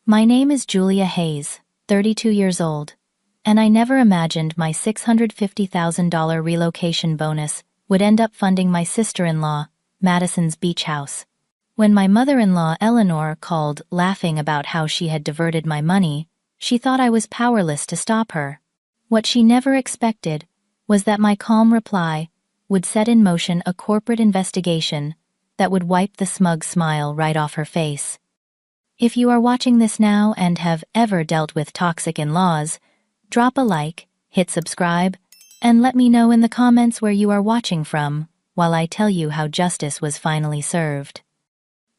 My name is Julia Hayes, 32 years old, and I never imagined my $650,000 relocation bonus would end up funding my sister-in-law, Madison's beach house. When my mother-in-law Eleanor called laughing about how she had diverted my money, she thought I was powerless to stop her. What she never expected was that my calm reply would set in motion a corporate investigation that would wipe the smug smile right off her face. If you are watching this now and have ever dealt with toxic in-laws, drop a like, hit subscribe, and let me know in the comments where you are watching from, while I tell you how justice was finally served.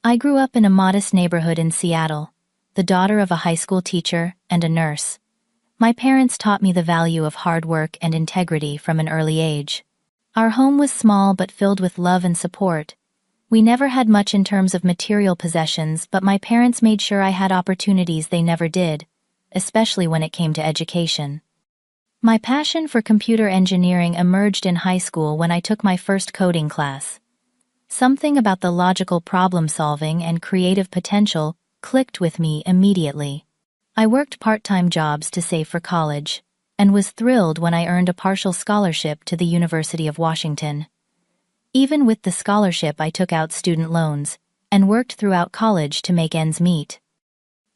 I grew up in a modest neighborhood in Seattle, the daughter of a high school teacher and a nurse. My parents taught me the value of hard work and integrity from an early age. Our home was small but filled with love and support. We never had much in terms of material possessions, but my parents made sure I had opportunities they never did, especially when it came to education. My passion for computer engineering emerged in high school when I took my first coding class. Something about the logical problem-solving and creative potential clicked with me immediately. I worked part-time jobs to save for college, and was thrilled when I earned a partial scholarship to the University of Washington. Even with the scholarship, I took out student loans and worked throughout college to make ends meet.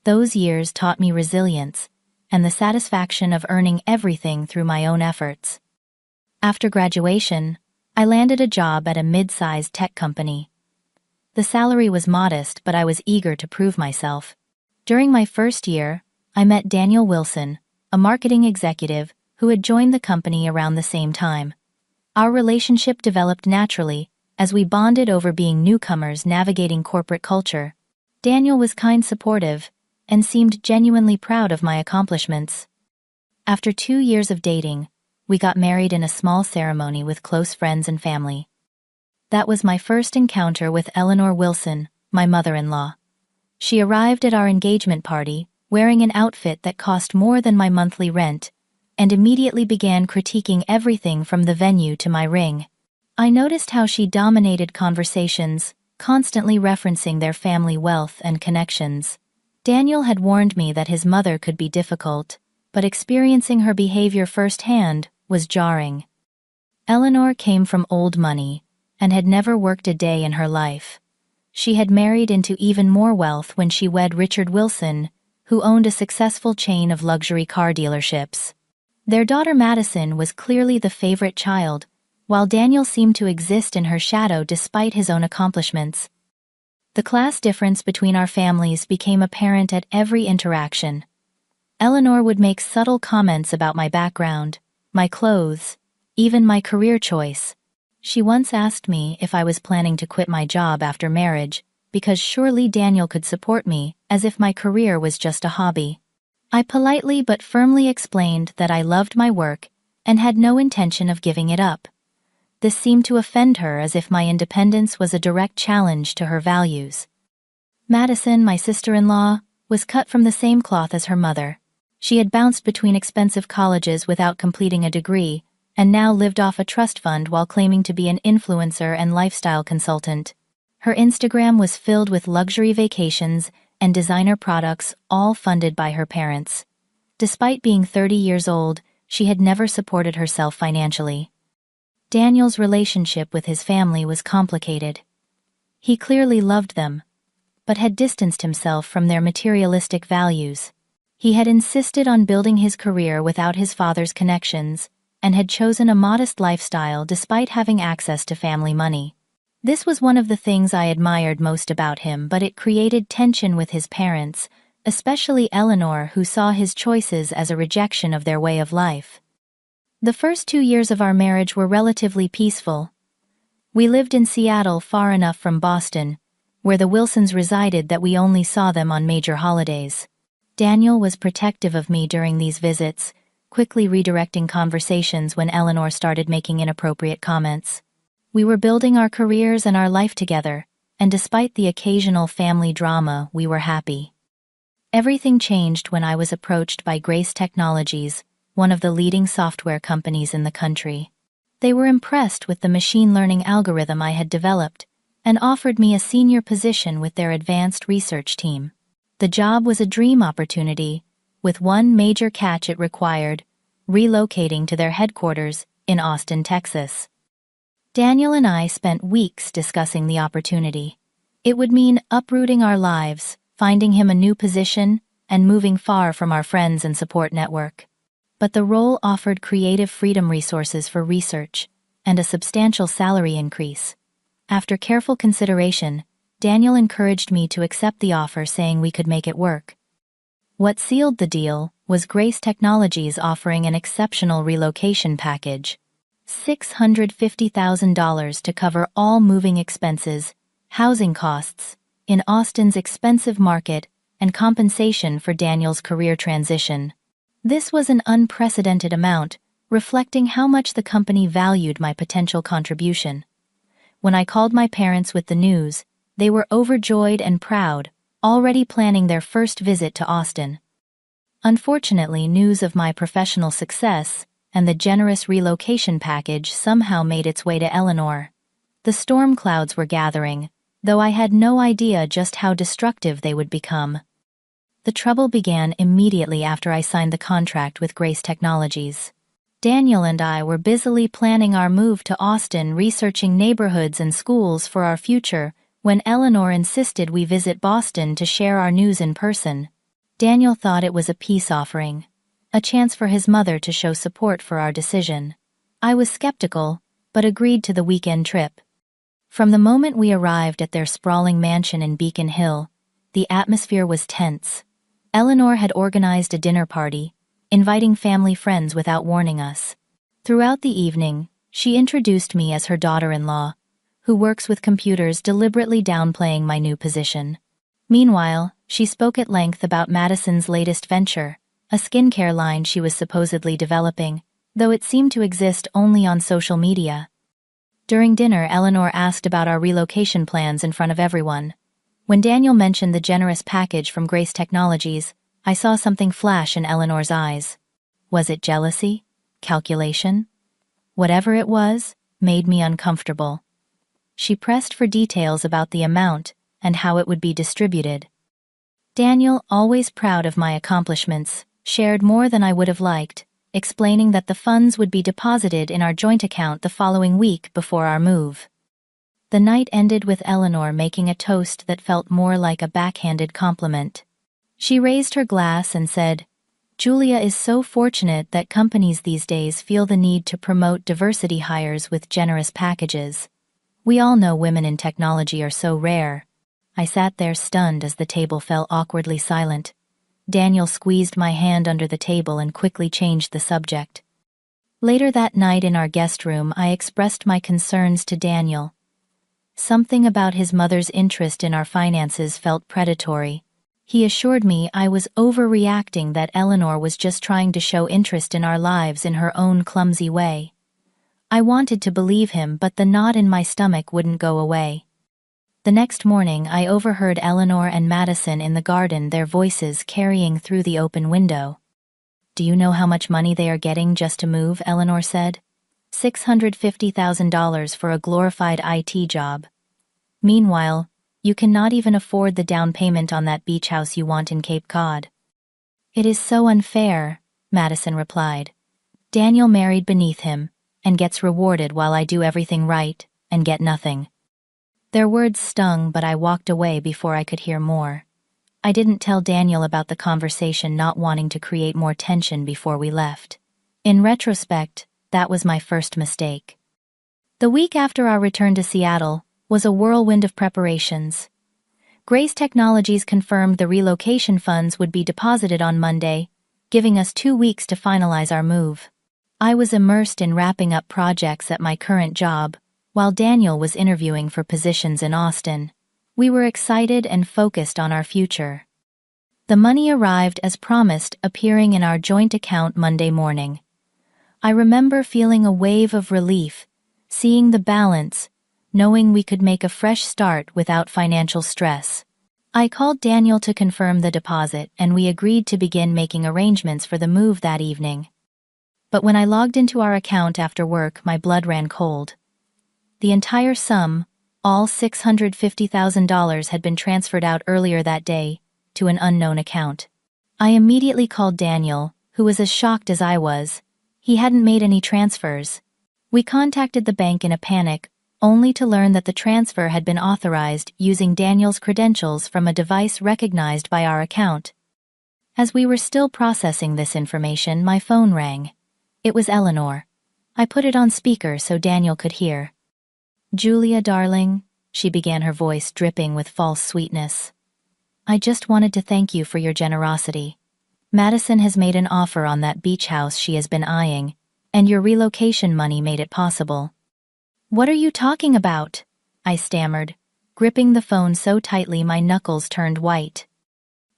Those years taught me resilience and the satisfaction of earning everything through my own efforts. After graduation, I landed a job at a mid-sized tech company. The salary was modest, but I was eager to prove myself. During my first year, I met Daniel Wilson, a marketing executive who had joined the company around the same time. Our relationship developed naturally as we bonded over being newcomers navigating corporate culture. Daniel was kind, supportive, and seemed genuinely proud of my accomplishments. After 2 years of dating, we got married in a small ceremony with close friends and family. That was my first encounter with Eleanor Wilson, my mother-in-law. She arrived at our engagement party wearing an outfit that cost more than my monthly rent, and immediately began critiquing everything from the venue to my ring. I noticed how she dominated conversations, constantly referencing their family wealth and connections. Daniel had warned me that his mother could be difficult, but experiencing her behavior firsthand was jarring. Eleanor came from old money and had never worked a day in her life. She had married into even more wealth when she wed Richard Wilson, who owned a successful chain of luxury car dealerships. Their daughter Madison was clearly the favorite child, while Daniel seemed to exist in her shadow despite his own accomplishments. The class difference between our families became apparent at every interaction. Eleanor would make subtle comments about my background, my clothes, even my career choice. She once asked me if I was planning to quit my job after marriage, because surely Daniel could support me, as if my career was just a hobby. I politely but firmly explained that I loved my work and had no intention of giving it up. This seemed to offend her, as if my independence was a direct challenge to her values. Madison, my sister-in-law, was cut from the same cloth as her mother. She had bounced between expensive colleges without completing a degree, and now lived off a trust fund while claiming to be an influencer and lifestyle consultant. Her Instagram was filled with luxury vacations and designer products, all funded by her parents. Despite being 30 years old, she had never supported herself financially. Daniel's relationship with his family was complicated. He clearly loved them, but had distanced himself from their materialistic values. He had insisted on building his career without his father's connections, and had chosen a modest lifestyle despite having access to family money. This was one of the things I admired most about him, but it created tension with his parents, especially Eleanor, who saw his choices as a rejection of their way of life. The first 2 years of our marriage were relatively peaceful. We lived in Seattle, far enough from Boston, where the Wilsons resided that we only saw them on major holidays. Daniel was protective of me during these visits, quickly redirecting conversations when Eleanor started making inappropriate comments. We were building our careers and our life together, and despite the occasional family drama, we were happy. Everything changed when I was approached by Grace Technologies, one of the leading software companies in the country. They were impressed with the machine learning algorithm I had developed and offered me a senior position with their advanced research team. The job was a dream opportunity, with one major catch: it required relocating to their headquarters in Austin, Texas. Daniel and I spent weeks discussing the opportunity. It would mean uprooting our lives, finding him a new position, and moving far from our friends and support network. But the role offered creative freedom, resources for research, and a substantial salary increase. After careful consideration, Daniel encouraged me to accept the offer, saying we could make it work. What sealed the deal was Grace Technologies offering an exceptional relocation package: $650,000 to cover all moving expenses, housing costs, in Austin's expensive market, and compensation for Daniel's career transition. This was an unprecedented amount, reflecting how much the company valued my potential contribution. When I called my parents with the news, they were overjoyed and proud, already planning their first visit to Austin. Unfortunately, news of my professional success and the generous relocation package somehow made its way to Eleanor. The storm clouds were gathering, though I had no idea just how destructive they would become. The trouble began immediately after I signed the contract with Grace Technologies. Daniel and I were busily planning our move to Austin, researching neighborhoods and schools for our future, when Eleanor insisted we visit Boston to share our news in person. Daniel thought it was a peace offering, a chance for his mother to show support for our decision. I was skeptical, but agreed to the weekend trip. From the moment we arrived at their sprawling mansion in Beacon Hill, the atmosphere was tense. Eleanor had organized a dinner party, inviting family friends without warning us. Throughout the evening, she introduced me as her daughter-in-law, who works with computers, deliberately downplaying my new position. Meanwhile, she spoke at length about Madison's latest venture, a skincare line she was supposedly developing, though it seemed to exist only on social media. During dinner, Eleanor asked about our relocation plans in front of everyone. When Daniel mentioned the generous package from Grace Technologies, I saw something flash in Eleanor's eyes. Was it jealousy? Calculation? Whatever it was, made me uncomfortable. She pressed for details about the amount and how it would be distributed. Daniel, always proud of my accomplishments, shared more than I would have liked, explaining that the funds would be deposited in our joint account the following week before our move. The night ended with Eleanor making a toast that felt more like a backhanded compliment. She raised her glass and said, "Julia is so fortunate that companies these days feel the need to promote diversity hires with generous packages. We all know women in technology are so rare." I sat there stunned as the table fell awkwardly silent. Daniel squeezed my hand under the table and quickly changed the subject. Later that night in our guest room, I expressed my concerns to Daniel. Something about his mother's interest in our finances felt predatory. He assured me I was overreacting, that Eleanor was just trying to show interest in our lives in her own clumsy way. I wanted to believe him, but the knot in my stomach wouldn't go away. The next morning, I overheard Eleanor and Madison in the garden, their voices carrying through the open window. "Do you know how much money they are getting just to move?" Eleanor said. $650,000 for a glorified IT job. Meanwhile, you cannot even afford the down payment on that beach house you want in Cape Cod. "It is so unfair," Madison replied. "Daniel married beneath him, and gets rewarded, while I do everything right, and get nothing." Their words stung, but I walked away before I could hear more. I didn't tell Daniel about the conversation, not wanting to create more tension before we left. In retrospect, that was my first mistake. The week after our return to Seattle was a whirlwind of preparations. Grace Technologies confirmed the relocation funds would be deposited on Monday, giving us 2 weeks to finalize our move. I was immersed in wrapping up projects at my current job, while Daniel was interviewing for positions in Austin. We were excited and focused on our future. The money arrived as promised, appearing in our joint account Monday morning. I remember feeling a wave of relief, seeing the balance, knowing we could make a fresh start without financial stress. I called Daniel to confirm the deposit, and we agreed to begin making arrangements for the move that evening. But when I logged into our account after work, my blood ran cold. The entire sum, all $650,000, had been transferred out earlier that day, to an unknown account. I immediately called Daniel, who was as shocked as I was. He hadn't made any transfers. We contacted the bank in a panic, only to learn that the transfer had been authorized using Daniel's credentials from a device recognized by our account. As we were still processing this information, my phone rang. It was Eleanor. I put it on speaker so Daniel could hear. "Julia, darling," she began, her voice dripping with false sweetness. "I just wanted to thank you for your generosity. Madison has made an offer on that beach house she has been eyeing, and your relocation money made it possible." "What are you talking about?" I stammered, gripping the phone so tightly my knuckles turned white.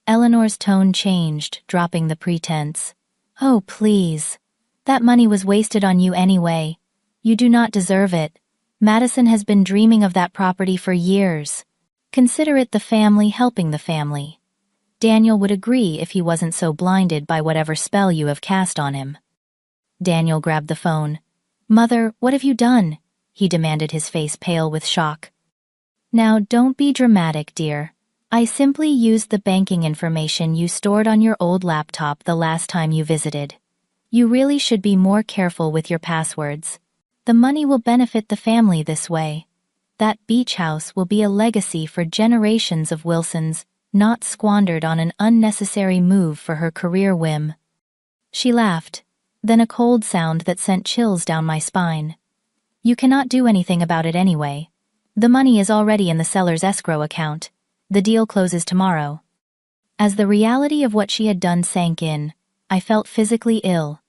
Eleanor's tone changed, dropping the pretense. "Oh, please. That money was wasted on you anyway. You do not deserve it. Madison has been dreaming of that property for years. Consider it the family helping the family. Daniel would agree if he wasn't so blinded by whatever spell you have cast on him." Daniel grabbed the phone. "Mother, what have you done?" he demanded, his face pale with shock. "Now, don't be dramatic, dear. I simply used the banking information you stored on your old laptop the last time you visited. You really should be more careful with your passwords. The money will benefit the family this way. That beach house will be a legacy for generations of Wilsons, not squandered on an unnecessary move for her career whim." She laughed, then a cold sound that sent chills down my spine. "You cannot do anything about it anyway. The money is already in the seller's escrow account. The deal closes tomorrow." As the reality of what she had done sank in, I felt physically ill.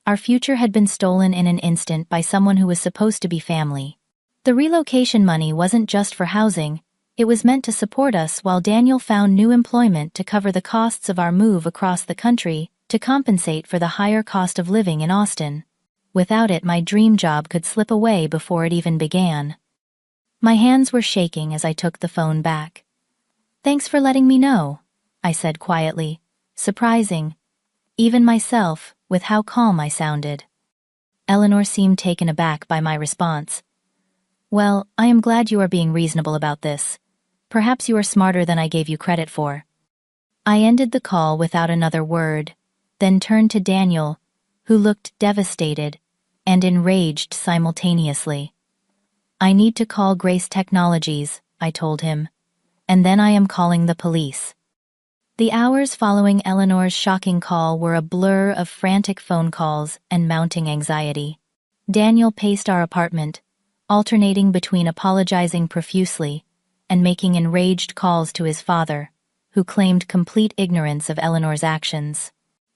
Our future had been stolen in an instant by someone who was supposed to be family. The relocation money wasn't just for housing, it was meant to support us while Daniel found new employment to cover the costs of our move across the country, to compensate for the higher cost of living in Austin. Without it, my dream job could slip away before it even began. My hands were shaking as I took the phone back. "Thanks for letting me know," I said quietly, surprising even myself with how calm I sounded. Eleanor seemed taken aback by my response. "Well, I am glad you are being reasonable about this. Perhaps you are smarter than I gave you credit for." I ended the call without another word, then turned to Daniel, who looked devastated and enraged simultaneously. "I need to call Grace Technologies," I told him, "and then I am calling the police." The hours following Eleanor's shocking call were a blur of frantic phone calls and mounting anxiety. Daniel paced our apartment, alternating between apologizing profusely and making enraged calls to his father, who claimed complete ignorance of Eleanor's actions.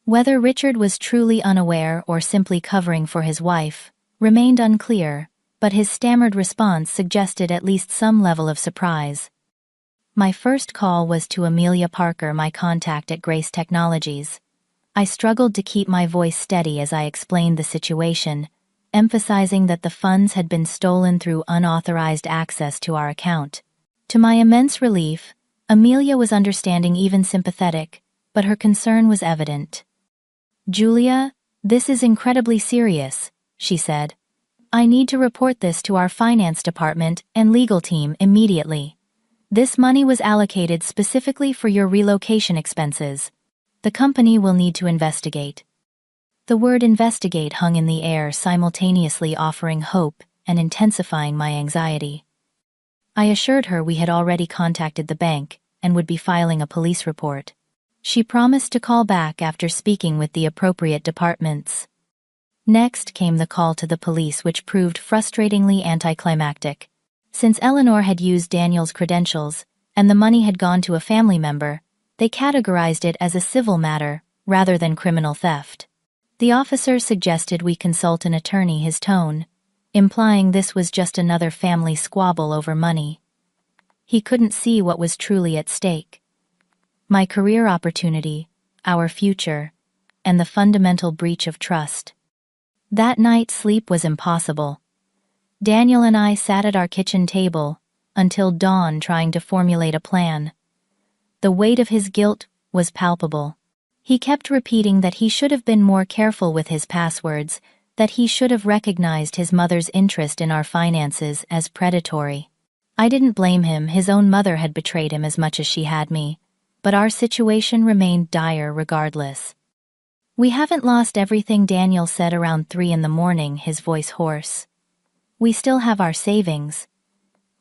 Whether Richard was truly unaware or simply covering for his wife remained unclear, but his stammered response suggested at least some level of surprise. My first call was to Amelia Parker, my contact at Grace Technologies. I struggled to keep my voice steady as I explained the situation, emphasizing that the funds had been stolen through unauthorized access to our account. To my immense relief, Amelia was understanding, even sympathetic, but her concern was evident. "Julia, this is incredibly serious," she said. "I need to report this to our finance department and legal team immediately. This money was allocated specifically for your relocation expenses. The company will need to investigate." The word investigate hung in the air, simultaneously offering hope and intensifying my anxiety. I assured her we had already contacted the bank and would be filing a police report. She promised to call back after speaking with the appropriate departments. Next came the call to the police, which proved frustratingly anticlimactic. Since Eleanor had used Daniel's credentials and the money had gone to a family member, they categorized it as a civil matter rather than criminal theft. The officer suggested we consult an attorney, his tone implying this was just another family squabble over money. He couldn't see what was truly at stake: my career opportunity, our future, and the fundamental breach of trust. That night, sleep was impossible. Daniel and I sat at our kitchen table until dawn trying to formulate a plan. The weight of his guilt was palpable. He kept repeating that he should have been more careful with his passwords, that he should have recognized his mother's interest in our finances as predatory. I didn't blame him. His own mother had betrayed him as much as she had me. but our situation remained dire regardless. "We haven't lost everything," Daniel said around 3 in the morning, his voice hoarse. "We still have our savings.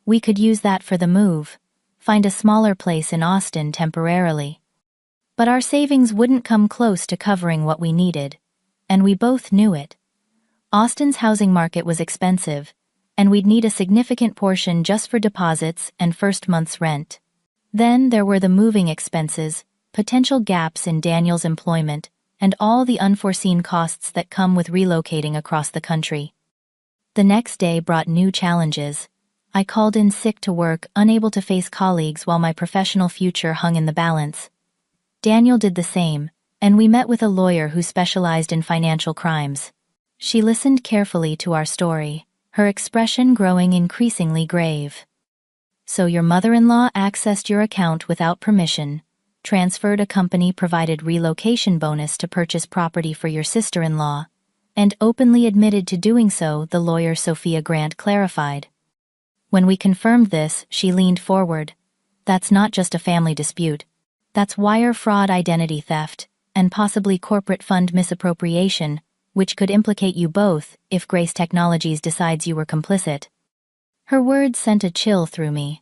We could use that for the move, find a smaller place in Austin temporarily." But our savings wouldn't come close to covering what we needed, and we both knew it. Austin's housing market was expensive, and we'd need a significant portion just for deposits and first month's rent. Then there were the moving expenses, potential gaps in Daniel's employment, and all the unforeseen costs that come with relocating across the country. The next day brought new challenges. I called in sick to work, unable to face colleagues while my professional future hung in the balance. Daniel did the same, and we met with a lawyer who specialized in financial crimes. She listened carefully to our story, her expression growing increasingly grave. "So your mother-in-law accessed your account without permission, transferred a company-provided relocation bonus to purchase property for your sister-in-law, and openly admitted to doing so," the lawyer Sophia Grant clarified. When we confirmed this, she leaned forward. "That's not just a family dispute. That's wire fraud, identity theft, and possibly corporate fund misappropriation, which could implicate you both if Grace Technologies decides you were complicit." Her words sent a chill through me.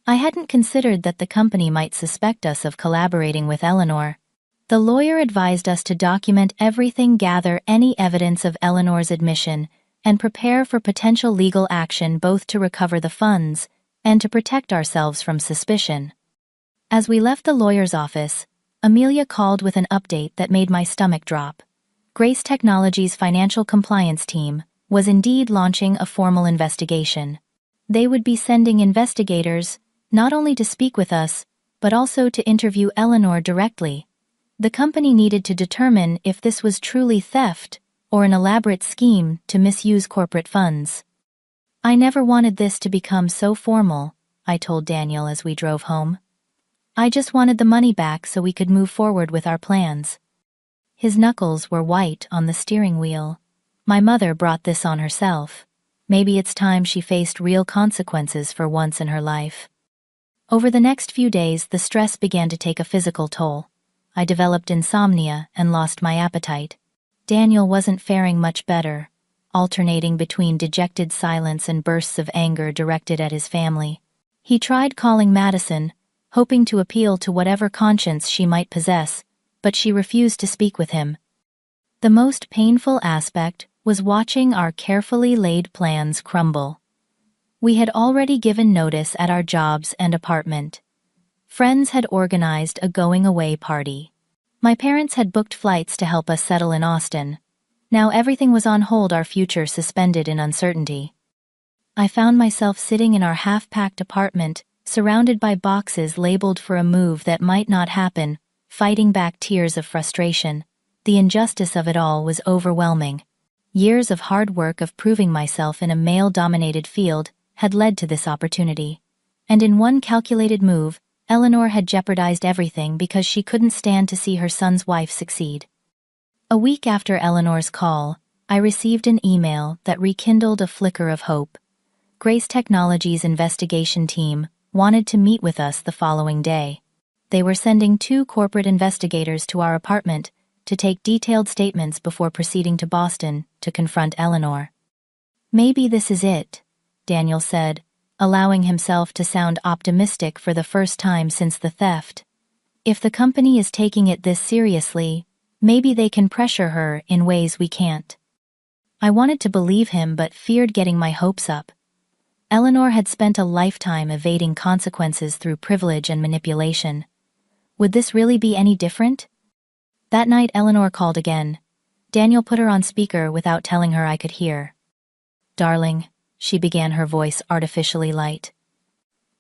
I hadn't considered that the company might suspect us of collaborating with Eleanor. The lawyer advised us to document everything, gather any evidence of Eleanor's admission, and prepare for potential legal action, both to recover the funds and to protect ourselves from suspicion. As we left the lawyer's office, Amelia called with an update that made my stomach drop. Grace Technologies' financial compliance team was indeed launching a formal investigation. They would be sending investigators not only to speak with us, but also to interview Eleanor directly. The company needed to determine if this was truly theft or an elaborate scheme to misuse corporate funds. "I never wanted this to become so formal," I told Daniel as we drove home. "I just wanted the money back so we could move forward with our plans." His knuckles were white on the steering wheel. My mother brought this on herself. Maybe it's time she faced real consequences for once in her life. Over the next few days, the stress began to take a physical toll. I developed insomnia and lost my appetite. Daniel wasn't faring much better, alternating between dejected silence and bursts of anger directed at his family. He tried calling Madison, hoping to appeal to whatever conscience she might possess, but she refused to speak with him. The most painful aspect was watching our carefully laid plans crumble. We had already given notice at our jobs and apartment. Friends had organized a going-away party. My parents had booked flights to help us settle in Austin. Now everything was on hold, our future suspended in uncertainty. I found myself sitting in our half-packed apartment, surrounded by boxes labeled for a move that might not happen, fighting back tears of frustration. The injustice of it all was overwhelming. Years of hard work of proving myself in a male-dominated field had led to this opportunity. And in one calculated move, Eleanor had jeopardized everything because she couldn't stand to see her son's wife succeed. A week after Eleanor's call, I received an email that rekindled a flicker of hope. Grace Technologies' investigation team wanted to meet with us the following day. They were sending 2 corporate investigators to our apartment to take detailed statements before proceeding to Boston to confront Eleanor. "Maybe this is it," Daniel said, allowing himself to sound optimistic for the first time since the theft. "If the company is taking it this seriously, maybe they can pressure her in ways we can't." I wanted to believe him but feared getting my hopes up. Eleanor had spent a lifetime evading consequences through privilege and manipulation. Would this really be any different? That night Eleanor called again. Daniel put her on speaker without telling her I could hear. "Darling," she began, her voice artificially light.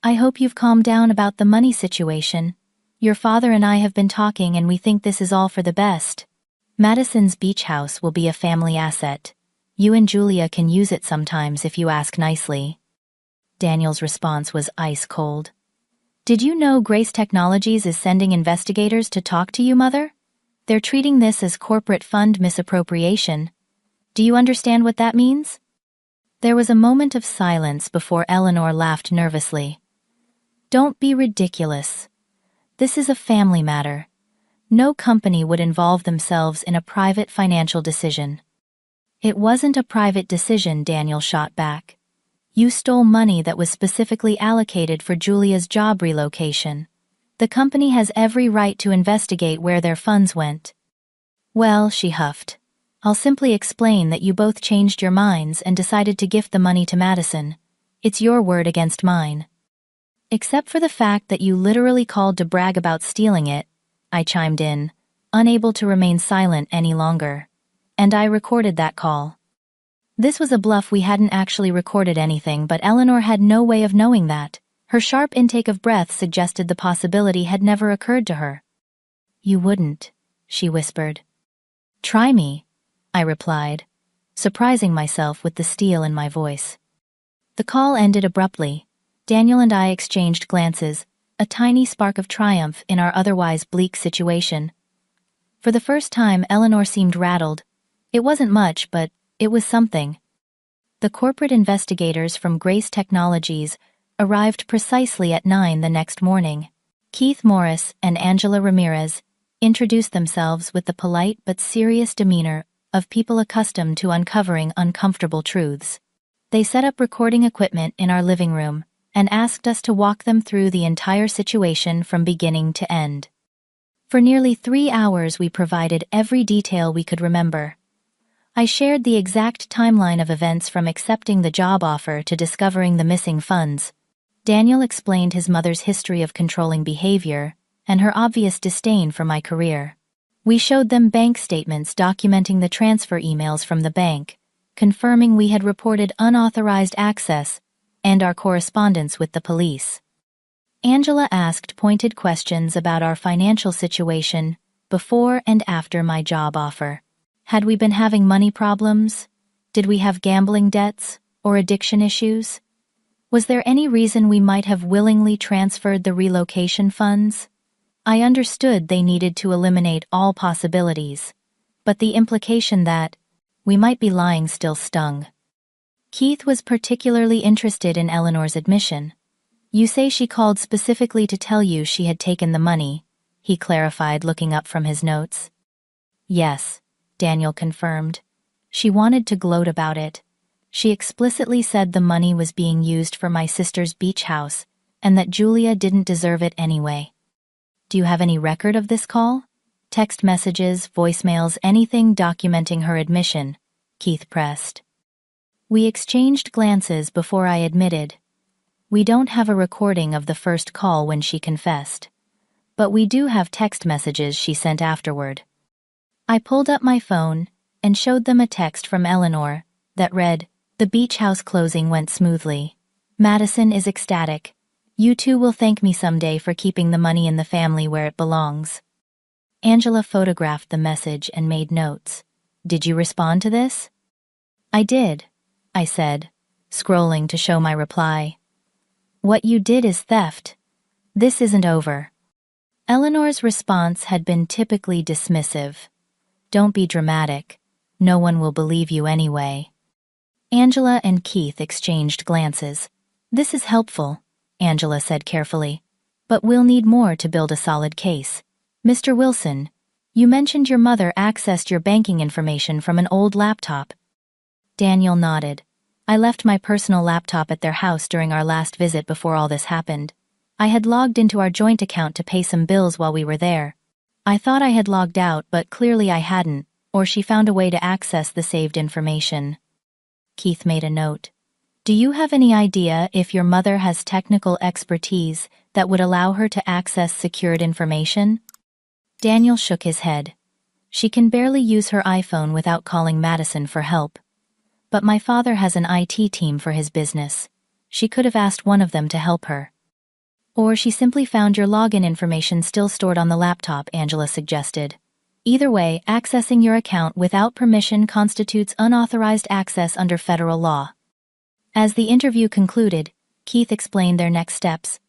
"I hope you've calmed down about the money situation. Your father and I have been talking and we think this is all for the best. Madison's beach house will be a family asset. You and Julia can use it sometimes if you ask nicely." Daniel's response was ice cold. "Did you know Grace Technologies is sending investigators to talk to you, Mother? They're treating this as corporate fund misappropriation. Do you understand what that means?" There was a moment of silence before Eleanor laughed nervously. "Don't be ridiculous. This is a family matter. No company would involve themselves in a private financial decision. It wasn't a private decision, Daniel shot back. You stole money that was specifically allocated for Julia's job relocation. The company has every right to investigate where their funds went. Well, she huffed. I'll simply explain that you both changed your minds and decided to gift the money to Madison. It's your word against mine. Except for the fact that you literally called to brag about stealing it, I chimed in, unable to remain silent any longer. And I recorded that call. This was a bluff. We hadn't actually recorded anything, but Eleanor had no way of knowing that. Her sharp intake of breath suggested the possibility had never occurred to her. You wouldn't, she whispered. Try me, I replied, surprising myself with the steel in my voice. The call ended abruptly. Daniel and I exchanged glances, a tiny spark of triumph in our otherwise bleak situation. For the first time, Eleanor seemed rattled. It wasn't much, but it was something. The corporate investigators from Grace Technologies arrived precisely at 9 the next morning. Keith Morris and Angela Ramirez introduced themselves with the polite but serious demeanor of people accustomed to uncovering uncomfortable truths. They set up recording equipment in our living room and asked us to walk them through the entire situation from beginning to end. For nearly 3 hours we provided every detail we could remember. I shared the exact timeline of events from accepting the job offer to discovering the missing funds. Daniel explained his mother's history of controlling behavior and her obvious disdain for my career. We showed them bank statements documenting the transfer emails from the bank, confirming we had reported unauthorized access, and our correspondence with the police. Angela asked pointed questions about our financial situation before and after my job offer. Had we been having money problems? Did we have gambling debts or addiction issues? Was there any reason we might have willingly transferred the relocation funds? I understood they needed to eliminate all possibilities, but the implication that we might be lying still stung. Keith was particularly interested in Eleanor's admission. You say she called specifically to tell you she had taken the money, he clarified, looking up from his notes. Yes, Daniel confirmed. She wanted to gloat about it. She explicitly said the money was being used for my sister's beach house, and that Julia didn't deserve it anyway. Do you have any record of this call? Text messages, voicemails, anything documenting her admission? Keith pressed. We exchanged glances before I admitted. We don't have a recording of the first call when she confessed, but we do have text messages she sent afterward. I pulled up my phone and showed them a text from Eleanor that read, "The beach house closing went smoothly. Madison is ecstatic. You two will thank me someday for keeping the money in the family where it belongs." Angela photographed the message and made notes. Did you respond to this? I did, I said, scrolling to show my reply. What you did is theft. This isn't over. Eleanor's response had been typically dismissive. Don't be dramatic. No one will believe you anyway. Angela and Keith exchanged glances. This is helpful, Angela said carefully. But we'll need more to build a solid case. Mr. Wilson, you mentioned your mother accessed your banking information from an old laptop. Daniel nodded. I left my personal laptop at their house during our last visit before all this happened. I had logged into our joint account to pay some bills while we were there. I thought I had logged out, but clearly I hadn't, or she found a way to access the saved information. Keith made a note. Do you have any idea if your mother has technical expertise that would allow her to access secured information? Daniel shook his head. She can barely use her iPhone without calling Madison for help. But my father has an IT team for his business. She could have asked one of them to help her. Or she simply found your login information still stored on the laptop, Angela suggested. Either way, accessing your account without permission constitutes unauthorized access under federal law. As the interview concluded, Keith explained their next steps.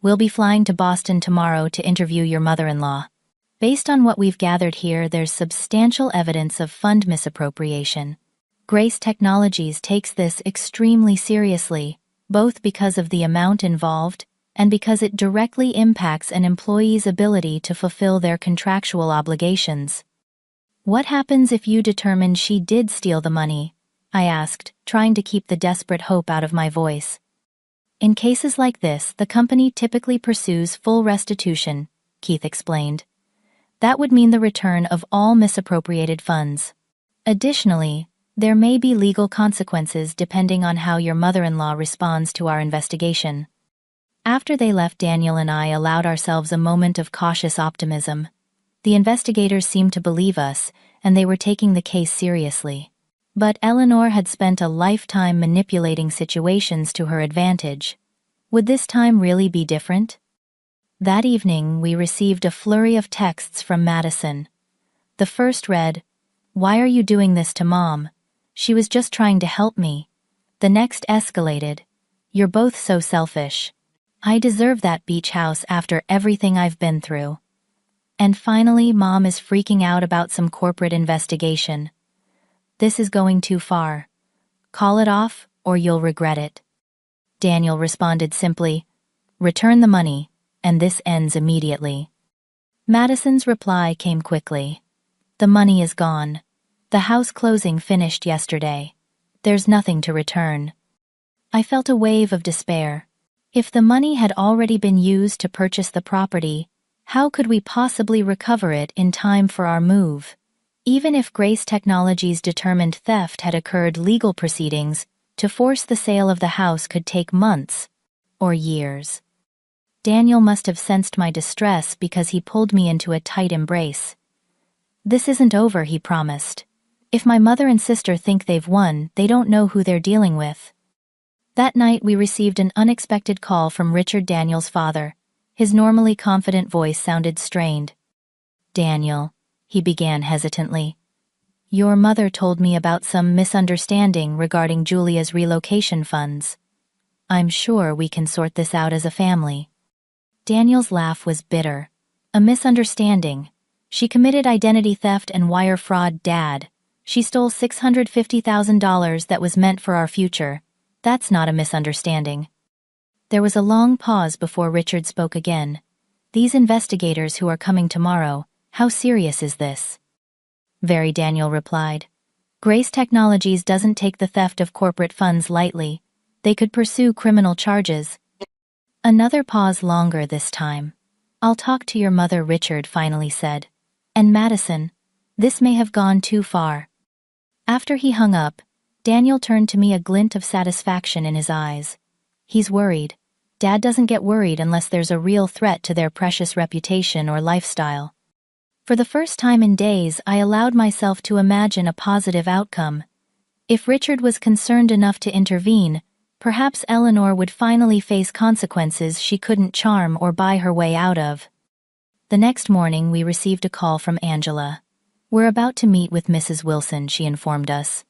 We'll be flying to Boston tomorrow to interview your mother-in-law. Based on what we've gathered here, there's substantial evidence of fund misappropriation. Grace Technologies takes this extremely seriously, both because of the amount involved and because it directly impacts an employee's ability to fulfill their contractual obligations. What happens if you determine she did steal the money? I asked, trying to keep the desperate hope out of my voice. In cases like this, the company typically pursues full restitution, Keith explained. That would mean the return of all misappropriated funds. Additionally, there may be legal consequences depending on how your mother-in-law responds to our investigation. After they left, Daniel and I allowed ourselves a moment of cautious optimism. The investigators seemed to believe us, and they were taking the case seriously. But Eleanor had spent a lifetime manipulating situations to her advantage. Would this time really be different? That evening, we received a flurry of texts from Madison. The first read, "Why are you doing this to Mom? She was just trying to help me." The next escalated, "You're both so selfish. I deserve that beach house after everything I've been through." And finally, Mom is freaking out about some corporate investigation. "This is going too far. Call it off, or you'll regret it." Daniel responded simply, "Return the money, and this ends immediately." Madison's reply came quickly. "The money is gone. The house closing finished yesterday. There's nothing to return." I felt a wave of despair. If the money had already been used to purchase the property, how could we possibly recover it in time for our move? Even if Grace Technologies determined theft had occurred, legal proceedings to force the sale of the house could take months or years. Daniel must have sensed my distress because he pulled me into a tight embrace. "This isn't over," he promised. "If my mother and sister think they've won, they don't know who they're dealing with." That night we received an unexpected call from Richard, Daniel's father. His normally confident voice sounded strained. "Daniel," he began hesitantly, "your mother told me about some misunderstanding regarding Julia's relocation funds. I'm sure we can sort this out as a family." Daniel's laugh was bitter. "A misunderstanding? She committed identity theft and wire fraud, Dad. She stole $650,000 that was meant for our future. That's not a misunderstanding." There was a long pause before Richard spoke again. "These investigators who are coming tomorrow, how serious is this?" "Very," Daniel replied. "Grace Technologies doesn't take the theft of corporate funds lightly. They could pursue criminal charges." Another pause, longer this time. "I'll talk to your mother," Richard finally said. "And Madison, this may have gone too far." After he hung up, Daniel turned to me, a glint of satisfaction in his eyes. "He's worried. Dad doesn't get worried unless there's a real threat to their precious reputation or lifestyle." For the first time in days, I allowed myself to imagine a positive outcome. If Richard was concerned enough to intervene, perhaps Eleanor would finally face consequences she couldn't charm or buy her way out of. The next morning, we received a call from Angela. "We're about to meet with Mrs. Wilson," she informed us.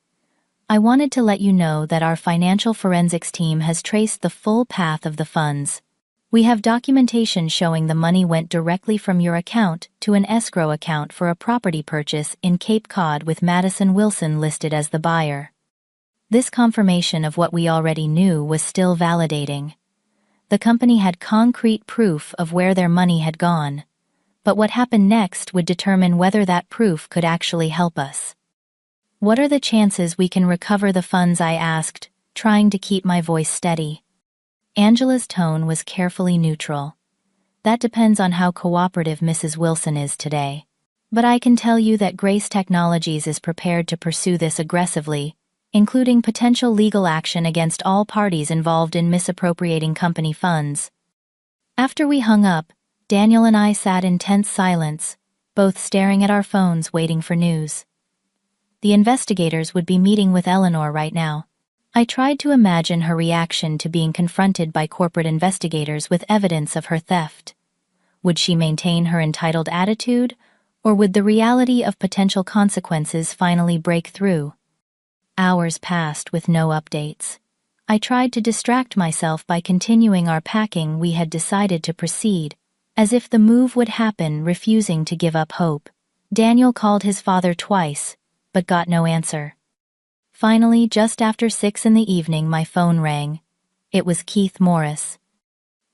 "I wanted to let you know that our financial forensics team has traced the full path of the funds. We have documentation showing the money went directly from your account to an escrow account for a property purchase in Cape Cod with Madison Wilson listed as the buyer." This confirmation of what we already knew was still validating. The company had concrete proof of where their money had gone, but what happened next would determine whether that proof could actually help us. "What are the chances we can recover the funds?" I asked, trying to keep my voice steady. Angela's tone was carefully neutral. "That depends on how cooperative Mrs. Wilson is today. But I can tell you that Grace Technologies is prepared to pursue this aggressively, including potential legal action against all parties involved in misappropriating company funds." After we hung up, Daniel and I sat in tense silence, both staring at our phones waiting for news. The investigators would be meeting with Eleanor right now. I tried to imagine her reaction to being confronted by corporate investigators with evidence of her theft. Would she maintain her entitled attitude, or would the reality of potential consequences finally break through? Hours passed with no updates. I tried to distract myself by continuing our packing. We had decided to proceed, as if the move would happen, refusing to give up hope. Daniel called his father twice, but got no answer. Finally, just after 6 in the evening, my phone rang. It was Keith Morris.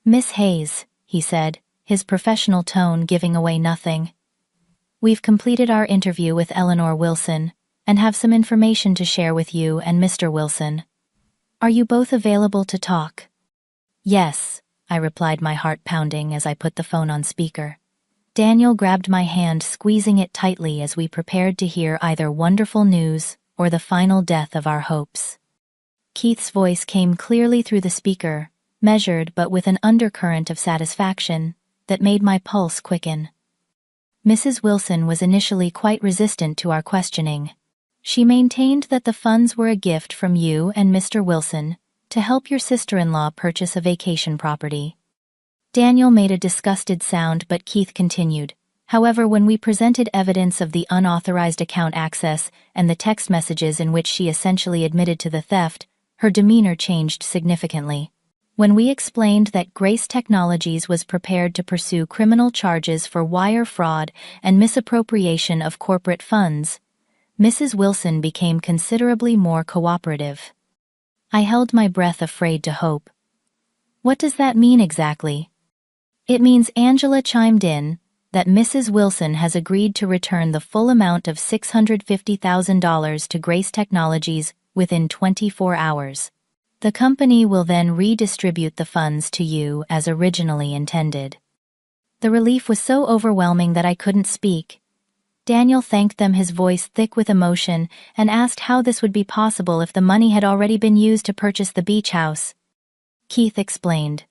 "Miss Hayes," he said, his professional tone giving away nothing. "We've completed our interview with Eleanor Wilson and have some information to share with you and Mr. Wilson. Are you both available to talk?" "Yes," I replied, my heart pounding as I put the phone on speaker. Daniel grabbed my hand, squeezing it tightly as we prepared to hear either wonderful news or the final death of our hopes. Keith's voice came clearly through the speaker, measured but with an undercurrent of satisfaction that made my pulse quicken. Mrs. Wilson was initially quite resistant to our questioning. She maintained that the funds were a gift from you and Mr. Wilson to help your sister-in-law purchase a vacation property. Daniel made a disgusted sound, but Keith continued. However, when we presented evidence of the unauthorized account access and the text messages in which she essentially admitted to the theft, her demeanor changed significantly. When we explained that Grace Technologies was prepared to pursue criminal charges for wire fraud and misappropriation of corporate funds, Mrs. Wilson became considerably more cooperative. I held my breath, afraid to hope. "What does that mean exactly?" "It means," Angela chimed in, "that Mrs. Wilson has agreed to return the full amount of $650,000 to Grace Technologies within 24 hours. The company will then redistribute the funds to you as originally intended." The relief was so overwhelming that I couldn't speak. Daniel thanked them, his voice thick with emotion, and asked how this would be possible if the money had already been used to purchase the beach house. Keith explained.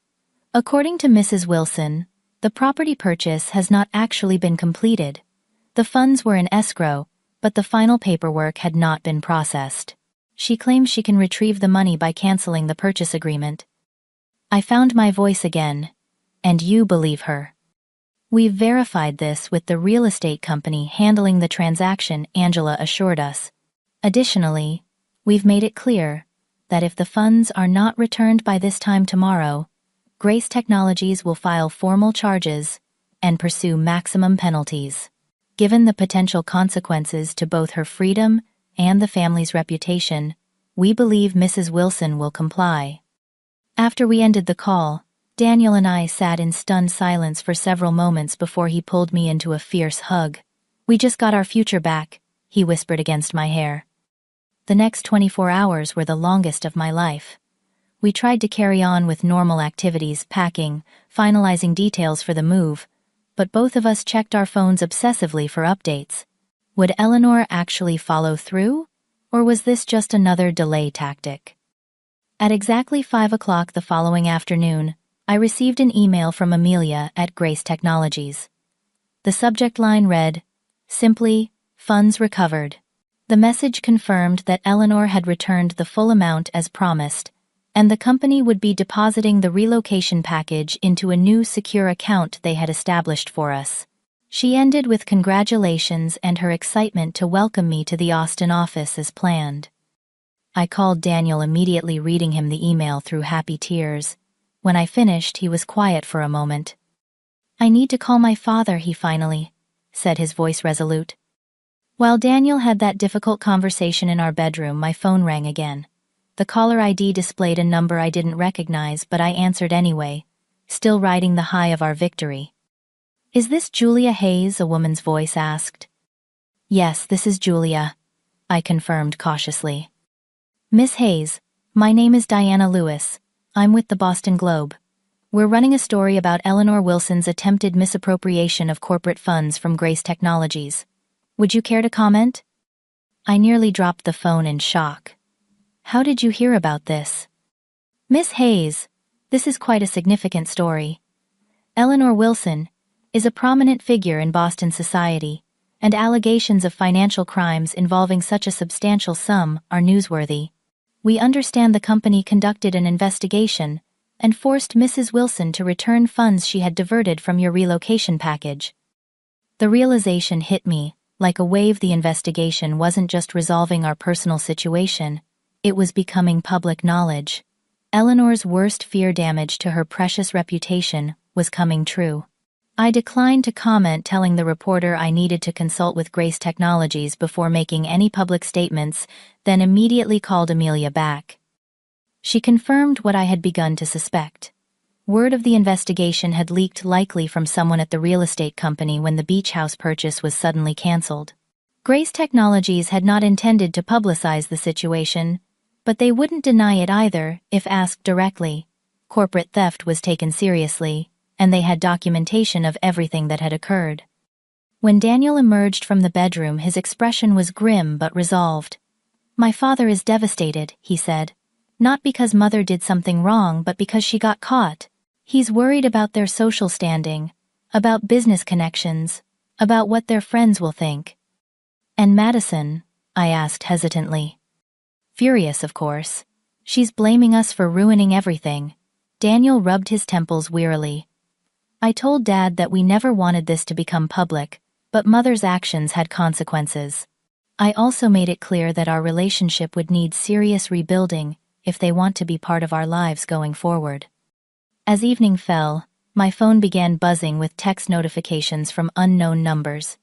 "According to Mrs. Wilson, the property purchase has not actually been completed. The funds were in escrow, but the final paperwork had not been processed. She claims she can retrieve the money by canceling the purchase agreement." I found my voice again. "And you believe her?" "We've verified this with the real estate company handling the transaction," Angela assured us. "Additionally, we've made it clear that if the funds are not returned by this time tomorrow, Grace Technologies will file formal charges and pursue maximum penalties. Given the potential consequences to both her freedom and the family's reputation, we believe Mrs. Wilson will comply." After we ended the call, Daniel and I sat in stunned silence for several moments before he pulled me into a fierce hug. "We just got our future back," he whispered against my hair. The next 24 hours were the longest of my life. We tried to carry on with normal activities, packing, finalizing details for the move, but both of us checked our phones obsessively for updates. Would Eleanor actually follow through, or was this just another delay tactic? At exactly 5 o'clock the following afternoon, I received an email from Amelia at Grace Technologies. The subject line read, simply, "Funds recovered." The message confirmed that Eleanor had returned the full amount as promised, and the company would be depositing the relocation package into a new secure account they had established for us. She ended with congratulations and her excitement to welcome me to the Austin office as planned. I called Daniel, immediately reading him the email through happy tears. When I finished, he was quiet for a moment. "I need to call my father," he finally said, his voice resolute. While Daniel had that difficult conversation in our bedroom, my phone rang again. The caller ID displayed a number I didn't recognize, but I answered anyway, still riding the high of our victory. "Is this Julia Hayes?" a woman's voice asked. "Yes, this is Julia," I confirmed cautiously. "Miss Hayes, my name is Diana Lewis. I'm with the Boston Globe. We're running a story about Eleanor Wilson's attempted misappropriation of corporate funds from Grace Technologies. Would you care to comment?" I nearly dropped the phone in shock. "How did you hear about this?" "Miss Hayes, this is quite a significant story. Eleanor Wilson is a prominent figure in Boston society, and allegations of financial crimes involving such a substantial sum are newsworthy. We understand the company conducted an investigation and forced Mrs. Wilson to return funds she had diverted from your relocation package." The realization hit me like a wave. The investigation wasn't just resolving our personal situation, it was becoming public knowledge. Eleanor's worst fear, damage to her precious reputation, was coming true. I declined to comment, telling the reporter I needed to consult with Grace Technologies before making any public statements, then immediately called Amelia back. She confirmed what I had begun to suspect. Word of the investigation had leaked, likely from someone at the real estate company, when the beach house purchase was suddenly canceled. Grace Technologies had not intended to publicize the situation, but they wouldn't deny it either if asked directly. Corporate theft was taken seriously, and they had documentation of everything that had occurred. When Daniel emerged from the bedroom, his expression was grim but resolved. "My father is devastated," he said. "Not because Mother did something wrong, but because she got caught. He's worried about their social standing, about business connections, about what their friends will think." "And Madison?" I asked hesitantly. "Furious, of course. She's blaming us for ruining everything." Daniel rubbed his temples wearily. "I told Dad that we never wanted this to become public, but Mother's actions had consequences. I also made it clear that our relationship would need serious rebuilding if they want to be part of our lives going forward." As evening fell, my phone began buzzing with text notifications from unknown numbers.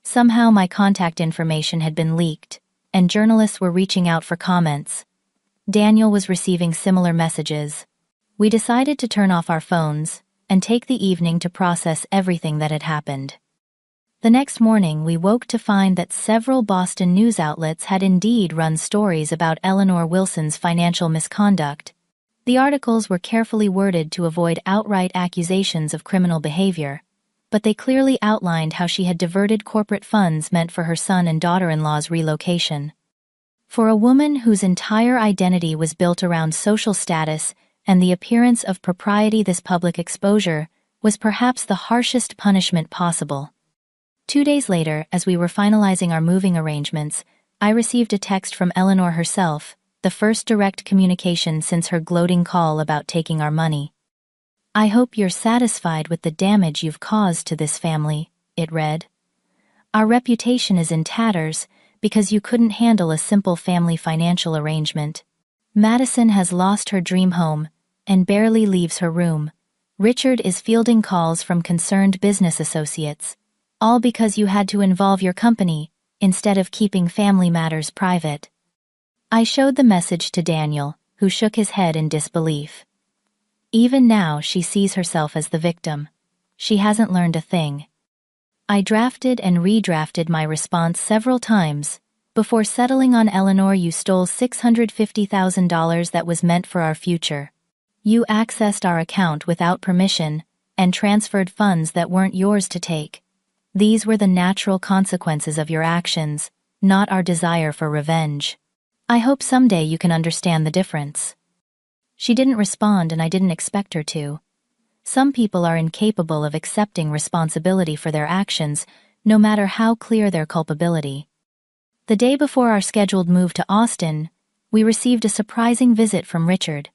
Somehow my contact information had been leaked, and journalists were reaching out for comments. Daniel was receiving similar messages. We decided to turn off our phones and take the evening to process everything that had happened. The next morning, we woke to find that several Boston news outlets had indeed run stories about Eleanor Wilson's financial misconduct. The articles were carefully worded to avoid outright accusations of criminal behavior, but they clearly outlined how she had diverted corporate funds meant for her son and daughter-in-law's relocation. For a woman whose entire identity was built around social status and the appearance of propriety, this public exposure was perhaps the harshest punishment possible. 2 days later, as we were finalizing our moving arrangements, I received a text from Eleanor herself, the first direct communication since her gloating call about taking our money. "I hope you're satisfied with the damage you've caused to this family," it read. "Our reputation is in tatters because you couldn't handle a simple family financial arrangement. Madison has lost her dream home and barely leaves her room. Richard is fielding calls from concerned business associates, all because you had to involve your company instead of keeping family matters private." I showed the message to Daniel, who shook his head in disbelief. Even now, she sees herself as the victim. She hasn't learned a thing. I drafted and redrafted my response several times before settling on "Eleanor, you stole $650,000 that was meant for our future. You accessed our account without permission and transferred funds that weren't yours to take. These were the natural consequences of your actions, not our desire for revenge. I hope someday you can understand the difference." She didn't respond, and I didn't expect her to. Some people are incapable of accepting responsibility for their actions, no matter how clear their culpability. The day before our scheduled move to Austin, we received a surprising visit from Richard.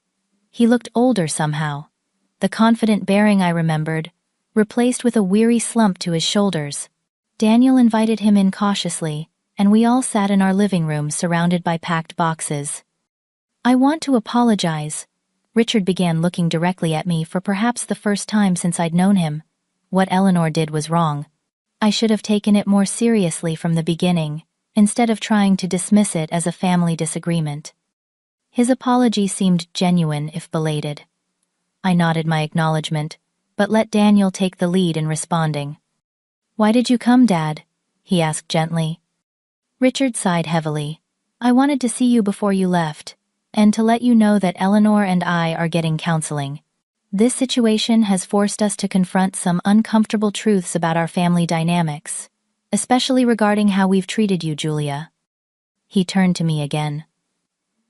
He looked older somehow. The confident bearing I remembered, replaced with a weary slump to his shoulders. Daniel invited him in cautiously, and we all sat in our living room surrounded by packed boxes. "I want to apologize." Richard began, looking directly at me for perhaps the first time since I'd known him. "What Eleanor did was wrong. I should have taken it more seriously from the beginning, instead of trying to dismiss it as a family disagreement." His apology seemed genuine, if belated. I nodded my acknowledgement, but let Daniel take the lead in responding. "Why did you come, Dad?" he asked gently. Richard sighed heavily. "I wanted to see you before you left, and to let you know that Eleanor and I are getting counseling. This situation has forced us to confront some uncomfortable truths about our family dynamics, especially regarding how we've treated you, Julia." He turned to me again.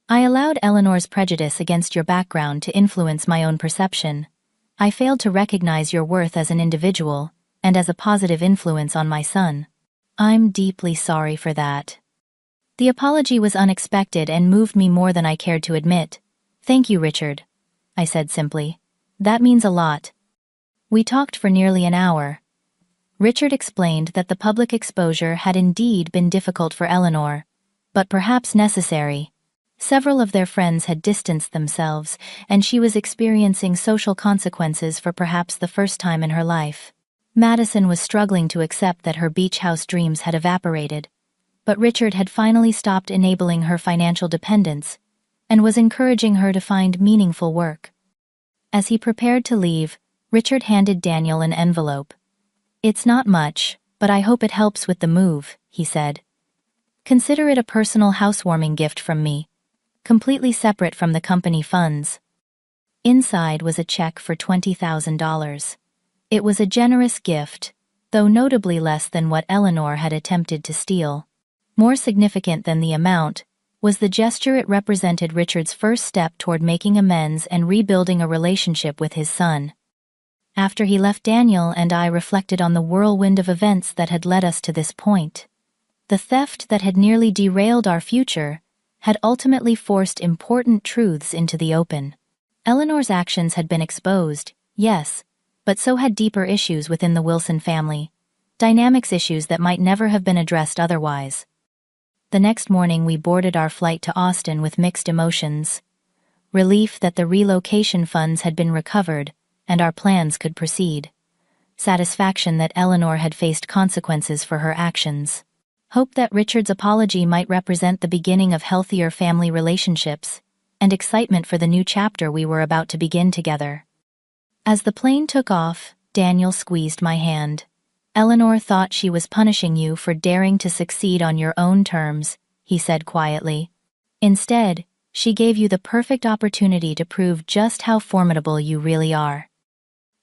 "I allowed Eleanor's prejudice against your background to influence my own perception. I failed to recognize your worth as an individual and as a positive influence on my son. I'm deeply sorry for that." The apology was unexpected and moved me more than I cared to admit. "Thank you, Richard," I said simply. "That means a lot." We talked for nearly an hour. Richard explained that the public exposure had indeed been difficult for Eleanor, but perhaps necessary. Several of their friends had distanced themselves, and she was experiencing social consequences for perhaps the first time in her life. Madison was struggling to accept that her beach house dreams had evaporated, but Richard had finally stopped enabling her financial dependence and was encouraging her to find meaningful work. As he prepared to leave, Richard handed Daniel an envelope. "It's not much, but I hope it helps with the move," he said. "Consider it a personal housewarming gift from me, completely separate from the company funds." Inside was a check for $20,000. It was a generous gift, though notably less than what Eleanor had attempted to steal. More significant than the amount was the gesture. It represented Richard's first step toward making amends and rebuilding a relationship with his son. After he left, Daniel and I reflected on the whirlwind of events that had led us to this point. The theft that had nearly derailed our future had ultimately forced important truths into the open. Eleanor's actions had been exposed, yes, but so had deeper issues within the Wilson family, dynamics issues that might never have been addressed otherwise. The next morning we boarded our flight to Austin with mixed emotions. Relief that the relocation funds had been recovered and our plans could proceed. Satisfaction that Eleanor had faced consequences for her actions. Hope that Richard's apology might represent the beginning of healthier family relationships, and excitement for the new chapter we were about to begin together. As the plane took off, Daniel squeezed my hand. "Eleanor thought she was punishing you for daring to succeed on your own terms," he said quietly. "Instead, she gave you the perfect opportunity to prove just how formidable you really are."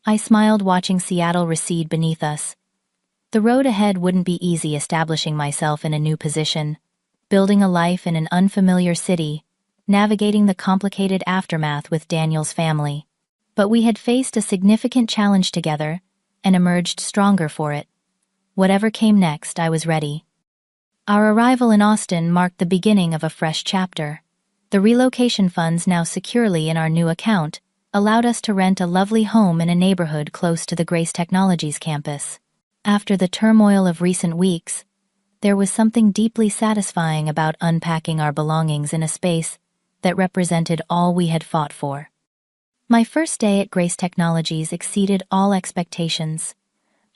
I smiled, watching Seattle recede beneath us. The road ahead wouldn't be easy, establishing myself in a new position, building a life in an unfamiliar city, navigating the complicated aftermath with Daniel's family. But we had faced a significant challenge together and emerged stronger for it. Whatever came next, I was ready. Our arrival in Austin marked the beginning of a fresh chapter. The relocation funds, now securely in our new account, allowed us to rent a lovely home in a neighborhood close to the Grace Technologies campus. After the turmoil of recent weeks, there was something deeply satisfying about unpacking our belongings in a space that represented all we had fought for. My first day at Grace Technologies exceeded all expectations.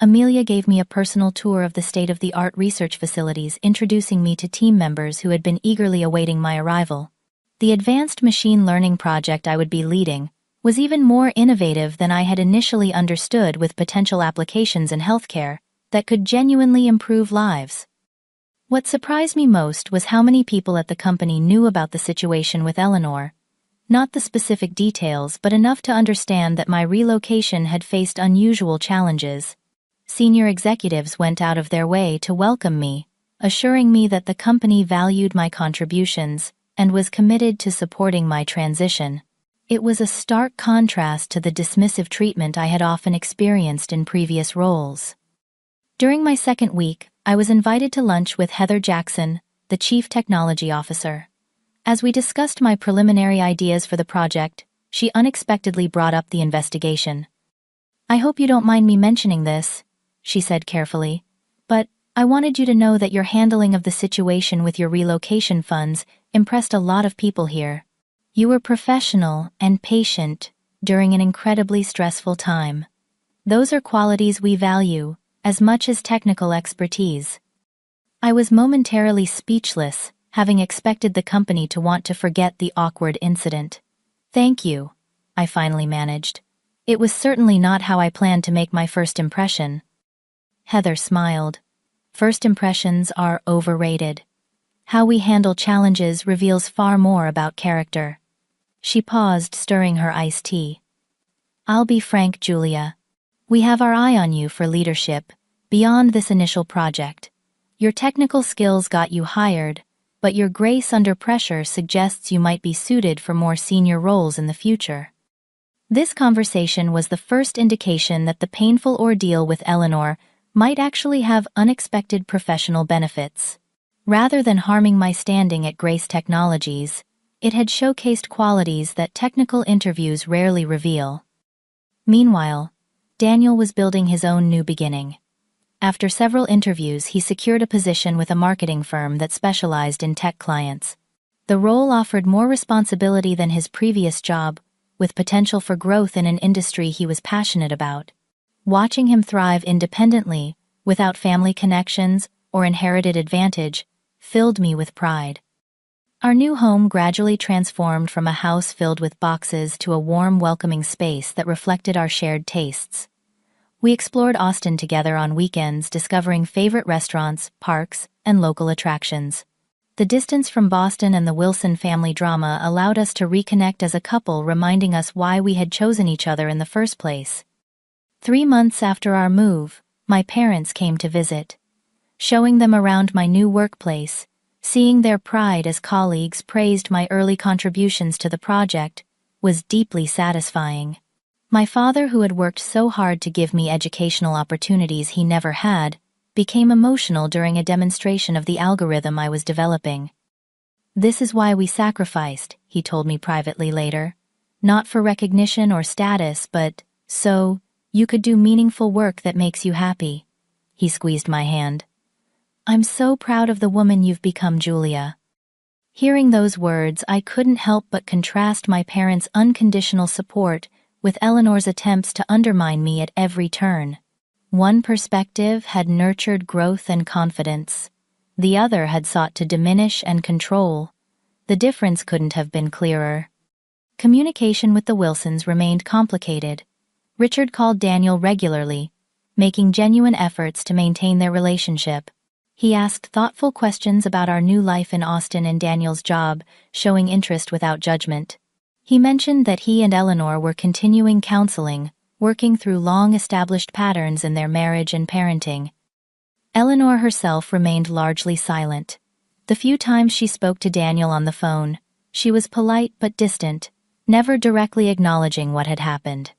Amelia gave me a personal tour of the state-of-the-art research facilities, introducing me to team members who had been eagerly awaiting my arrival. The advanced machine learning project I would be leading was even more innovative than I had initially understood, with potential applications in healthcare that could genuinely improve lives. What surprised me most was how many people at the company knew about the situation with Eleanor. Not the specific details, but enough to understand that my relocation had faced unusual challenges. Senior executives went out of their way to welcome me, assuring me that the company valued my contributions and was committed to supporting my transition. It was a stark contrast to the dismissive treatment I had often experienced in previous roles. During my second week, I was invited to lunch with Heather Jackson, the Chief Technology Officer. As we discussed my preliminary ideas for the project, she unexpectedly brought up the investigation. "I hope you don't mind me mentioning this," she said carefully, "but I wanted you to know that your handling of the situation with your relocation funds impressed a lot of people here. You were professional and patient during an incredibly stressful time. Those are qualities we value as much as technical expertise." I was momentarily speechless, having expected the company to want to forget the awkward incident. "Thank you," I finally managed. "It was certainly not how I planned to make my first impression." Heather smiled. "First impressions are overrated. How we handle challenges reveals far more about character." She paused, stirring her iced tea. "I'll be frank, Julia. We have our eye on you for leadership beyond this initial project. Your technical skills got you hired, but your grace under pressure suggests you might be suited for more senior roles in the future." This conversation was the first indication that the painful ordeal with Eleanor might actually have unexpected professional benefits. Rather than harming my standing at Grace Technologies, it had showcased qualities that technical interviews rarely reveal. Meanwhile, Daniel was building his own new beginning. After several interviews, he secured a position with a marketing firm that specialized in tech clients. The role offered more responsibility than his previous job, with potential for growth in an industry he was passionate about. Watching him thrive independently, without family connections or inherited advantage, filled me with pride. Our new home gradually transformed from a house filled with boxes to a warm, welcoming space that reflected our shared tastes. We explored Austin together on weekends, discovering favorite restaurants, parks, and local attractions. The distance from Boston and the Wilson family drama allowed us to reconnect as a couple, reminding us why we had chosen each other in the first place. 3 months after our move, my parents came to visit. Showing them around my new workplace, seeing their pride as colleagues praised my early contributions to the project, was deeply satisfying. My father, who had worked so hard to give me educational opportunities he never had, became emotional during a demonstration of the algorithm I was developing. "This is why we sacrificed," he told me privately later. "Not for recognition or status, but so you could do meaningful work that makes you happy." He squeezed my hand. "I'm so proud of the woman you've become, Julia." Hearing those words, I couldn't help but contrast my parents' unconditional support with Eleanor's attempts to undermine me at every turn. One perspective had nurtured growth and confidence. The other had sought to diminish and control. The difference couldn't have been clearer. Communication with the Wilsons remained complicated. Richard called Daniel regularly, making genuine efforts to maintain their relationship. He asked thoughtful questions about our new life in Austin and Daniel's job, showing interest without judgment. He mentioned that he and Eleanor were continuing counseling, working through long-established patterns in their marriage and parenting. Eleanor herself remained largely silent. The few times she spoke to Daniel on the phone, she was polite but distant, never directly acknowledging what had happened.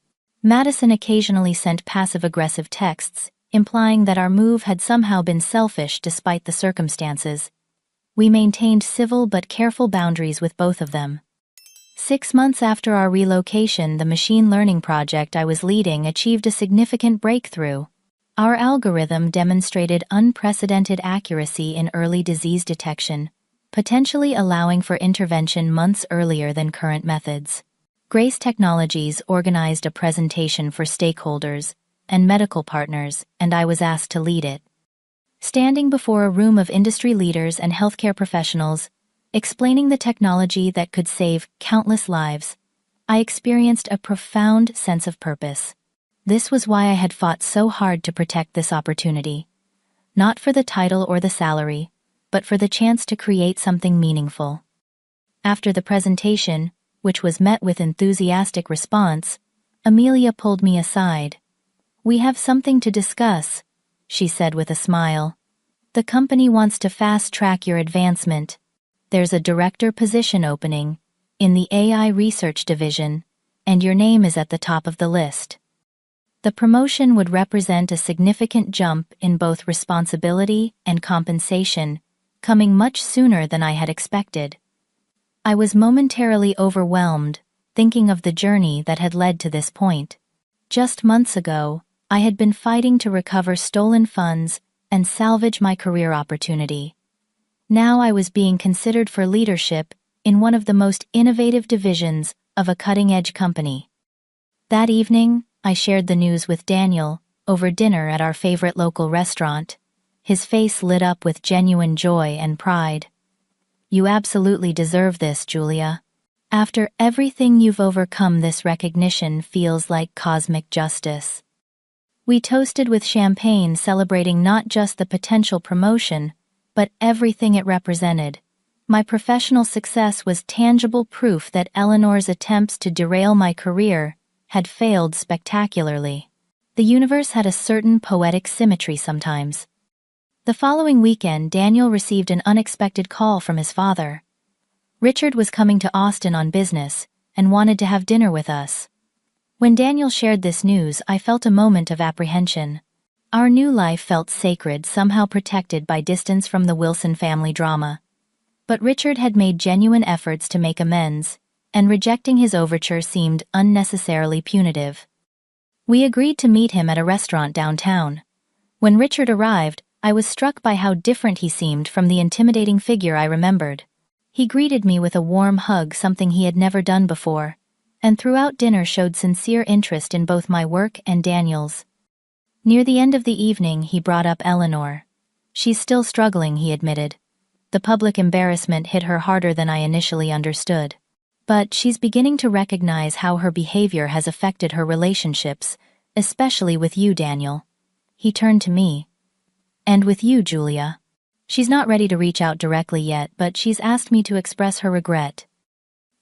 Madison occasionally sent passive-aggressive texts, implying that our move had somehow been selfish despite the circumstances. We maintained civil but careful boundaries with both of them. 6 months after our relocation, the machine learning project I was leading achieved a significant breakthrough. Our algorithm demonstrated unprecedented accuracy in early disease detection, potentially allowing for intervention months earlier than current methods. Grace Technologies organized a presentation for stakeholders and medical partners, and I was asked to lead it. Standing before a room of industry leaders and healthcare professionals, explaining the technology that could save countless lives, I experienced a profound sense of purpose. This was why I had fought so hard to protect this opportunity. Not for the title or the salary, but for the chance to create something meaningful. After the presentation, which was met with enthusiastic response, Amelia pulled me aside. "We have something to discuss," she said with a smile. "The company wants to fast-track your advancement. There's a director position opening in the AI research division, and your name is at the top of the list." The promotion would represent a significant jump in both responsibility and compensation, coming much sooner than I had expected. I was momentarily overwhelmed, thinking of the journey that had led to this point. Just months ago, I had been fighting to recover stolen funds and salvage my career opportunity. Now I was being considered for leadership in one of the most innovative divisions of a cutting-edge company. That evening, I shared the news with Daniel over dinner at our favorite local restaurant. His face lit up with genuine joy and pride. "You absolutely deserve this, Julia. After everything you've overcome, this recognition feels like cosmic justice." We toasted with champagne, celebrating not just the potential promotion, but everything it represented. My professional success was tangible proof that Eleanor's attempts to derail my career had failed spectacularly. The universe had a certain poetic symmetry sometimes. The following weekend, Daniel received an unexpected call from his father. Richard was coming to Austin on business and wanted to have dinner with us. When Daniel shared this news, I felt a moment of apprehension. Our new life felt sacred, somehow protected by distance from the Wilson family drama. But Richard had made genuine efforts to make amends, and rejecting his overture seemed unnecessarily punitive. We agreed to meet him at a restaurant downtown. When Richard arrived, I was struck by how different he seemed from the intimidating figure I remembered. He greeted me with a warm hug, something he had never done before, and throughout dinner showed sincere interest in both my work and Daniel's. Near the end of the evening, he brought up Eleanor. "She's still struggling," he admitted. The public embarrassment hit her harder than I initially understood. But she's beginning to recognize how her behavior has affected her relationships, especially with you, Daniel. He turned to me. And with you, Julia. She's not ready to reach out directly yet, but she's asked me to express her regret.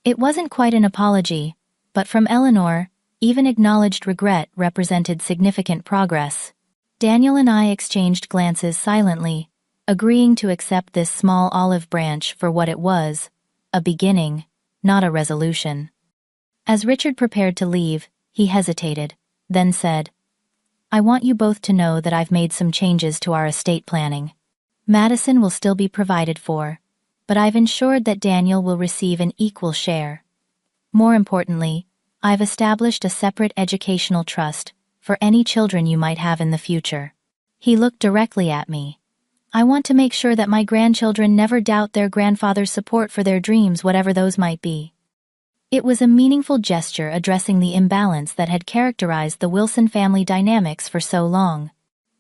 It wasn't quite an apology, but from Eleanor, even acknowledged regret represented significant progress. Daniel and I exchanged glances silently, agreeing to accept this small olive branch for what it was, a beginning, not a resolution. As Richard prepared to leave, he hesitated, then said, I want you both to know that I've made some changes to our estate planning. Madison will still be provided for, but I've ensured that Daniel will receive an equal share. More importantly, I've established a separate educational trust for any children you might have in the future. He looked directly at me. I want to make sure that my grandchildren never doubt their grandfather's support for their dreams, whatever those might be. It was a meaningful gesture addressing the imbalance that had characterized the Wilson family dynamics for so long.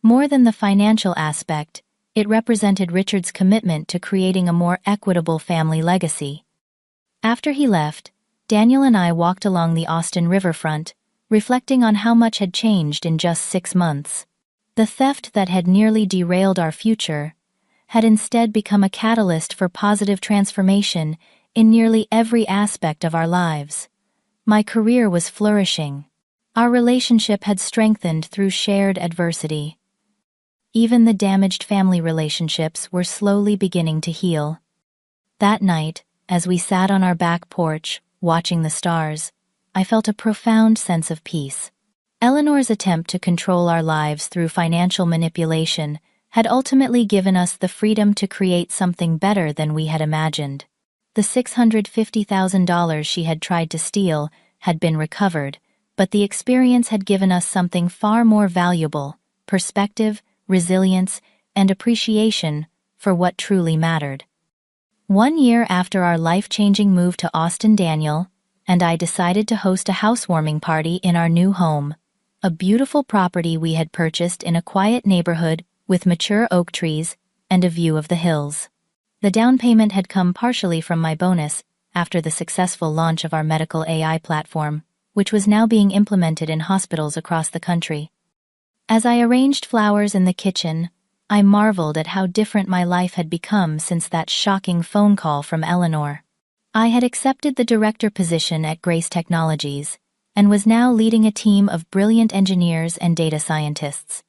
More than the financial aspect, it represented Richard's commitment to creating a more equitable family legacy. After he left, Daniel and I walked along the Austin riverfront, reflecting on how much had changed in just 6 months. The theft that had nearly derailed our future had instead become a catalyst for positive transformation in nearly every aspect of our lives. My career was flourishing. Our relationship had strengthened through shared adversity. Even the damaged family relationships were slowly beginning to heal. That night, as we sat on our back porch, watching the stars, I felt a profound sense of peace. Eleanor's attempt to control our lives through financial manipulation had ultimately given us the freedom to create something better than we had imagined. The $650,000 she had tried to steal had been recovered, but the experience had given us something far more valuable: perspective, resilience, and appreciation for what truly mattered. 1 year after our life-changing move to Austin, Daniel and I decided to host a housewarming party in our new home, a beautiful property we had purchased in a quiet neighborhood with mature oak trees and a view of the hills. The down payment had come partially from my bonus after the successful launch of our medical AI platform, which was now being implemented in hospitals across the country. As I arranged flowers in the kitchen, I marveled at how different my life had become since that shocking phone call from Eleanor. I had accepted the director position at Grace Technologies and was now leading a team of brilliant engineers and data scientists.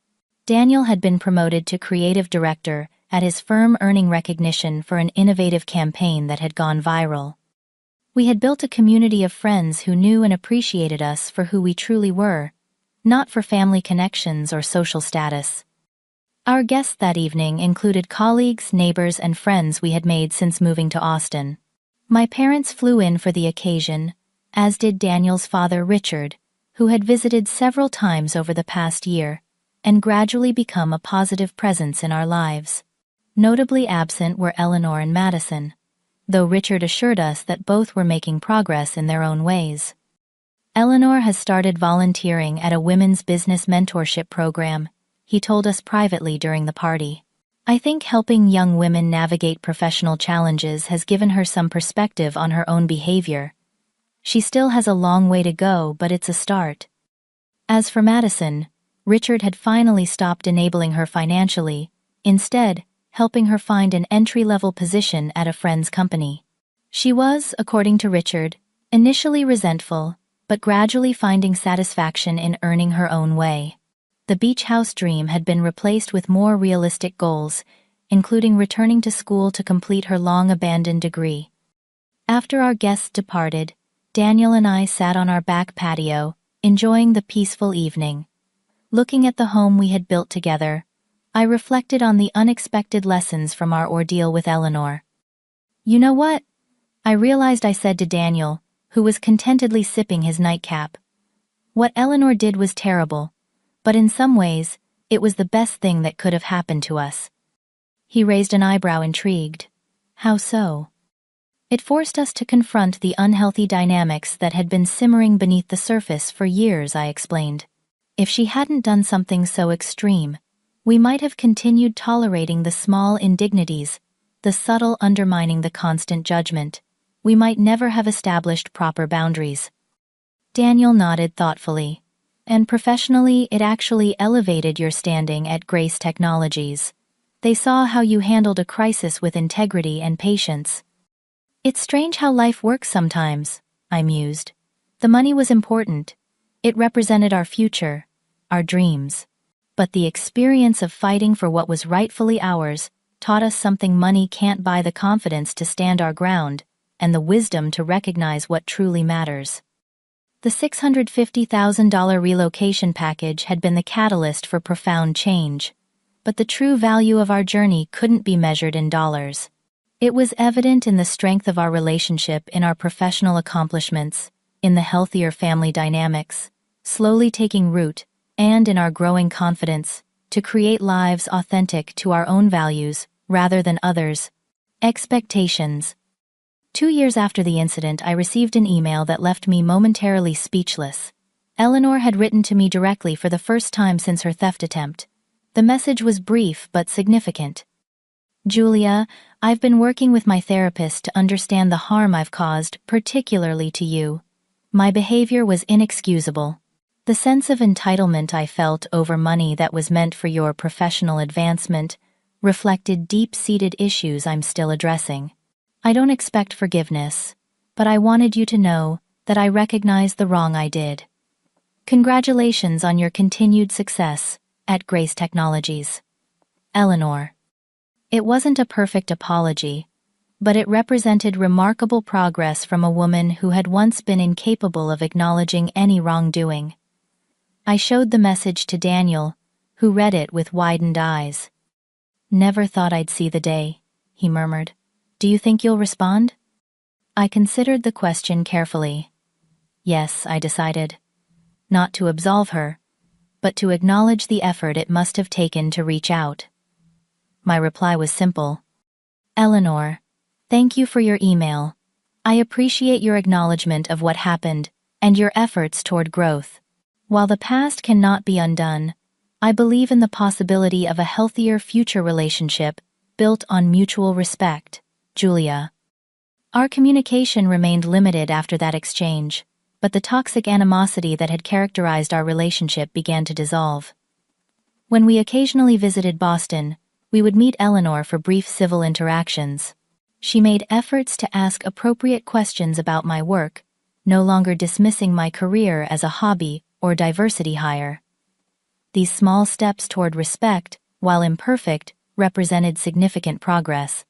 Daniel had been promoted to creative director at his firm, earning recognition for an innovative campaign that had gone viral. We had built a community of friends who knew and appreciated us for who we truly were, not for family connections or social status. Our guests that evening included colleagues, neighbors, and friends we had made since moving to Austin. My parents flew in for the occasion, as did Daniel's father, Richard, who had visited several times over the past year and gradually become a positive presence in our lives. Notably absent were Eleanor and Madison, though Richard assured us that both were making progress in their own ways. Eleanor has started volunteering at a women's business mentorship program, he told us privately during the party. I think helping young women navigate professional challenges has given her some perspective on her own behavior. She still has a long way to go, but it's a start. As for Madison, Richard had finally stopped enabling her financially, instead helping her find an entry-level position at a friend's company. She was, according to Richard, initially resentful, but gradually finding satisfaction in earning her own way. The beach house dream had been replaced with more realistic goals, including returning to school to complete her long-abandoned degree. After our guests departed, Daniel and I sat on our back patio, enjoying the peaceful evening. Looking at the home we had built together, I reflected on the unexpected lessons from our ordeal with Eleanor. You know what? I realized, I said to Daniel, who was contentedly sipping his nightcap. What Eleanor did was terrible, but in some ways, it was the best thing that could have happened to us. He raised an eyebrow, intrigued. How so? It forced us to confront the unhealthy dynamics that had been simmering beneath the surface for years, I explained. If she hadn't done something so extreme, we might have continued tolerating the small indignities, the subtle undermining, the constant judgment. We might never have established proper boundaries. Daniel nodded thoughtfully. And professionally, it actually elevated your standing at Grace Technologies. They saw how you handled a crisis with integrity and patience. It's strange how life works sometimes, I mused. The money was important. It represented our future, our dreams. But the experience of fighting for what was rightfully ours taught us something: money can't buy the confidence to stand our ground, and the wisdom to recognize what truly matters. The $650,000 relocation package had been the catalyst for profound change, but the true value of our journey couldn't be measured in dollars. It was evident in the strength of our relationship, in our professional accomplishments, in the healthier family dynamics, slowly taking root, and in our growing confidence to create lives authentic to our own values rather than others' expectations. 2 years after the incident, I received an email that left me momentarily speechless. Eleanor had written to me directly for the first time since her theft attempt. The message was brief but significant. "Julia, I've been working with my therapist to understand the harm I've caused, particularly to you. My behavior was inexcusable. The sense of entitlement I felt over money that was meant for your professional advancement reflected deep-seated issues I'm still addressing. I don't expect forgiveness, but I wanted you to know that I recognize the wrong I did. Congratulations on your continued success at Grace Technologies. Eleanor." It wasn't a perfect apology, but it represented remarkable progress from a woman who had once been incapable of acknowledging any wrongdoing. I showed the message to Daniel, who read it with widened eyes. "Never thought I'd see the day," he murmured. "Do you think you'll respond?" I considered the question carefully. Yes, I decided. Not to absolve her, but to acknowledge the effort it must have taken to reach out. My reply was simple. "Eleanor, thank you for your email. I appreciate your acknowledgement of what happened and your efforts toward growth. While the past cannot be undone, I believe in the possibility of a healthier future relationship built on mutual respect, Julia." Our communication remained limited after that exchange, but the toxic animosity that had characterized our relationship began to dissolve. When we occasionally visited Boston, we would meet Eleanor for brief civil interactions. She made efforts to ask appropriate questions about my work, no longer dismissing my career as a hobby or diversity hire. These small steps toward respect, while imperfect, represented significant progress.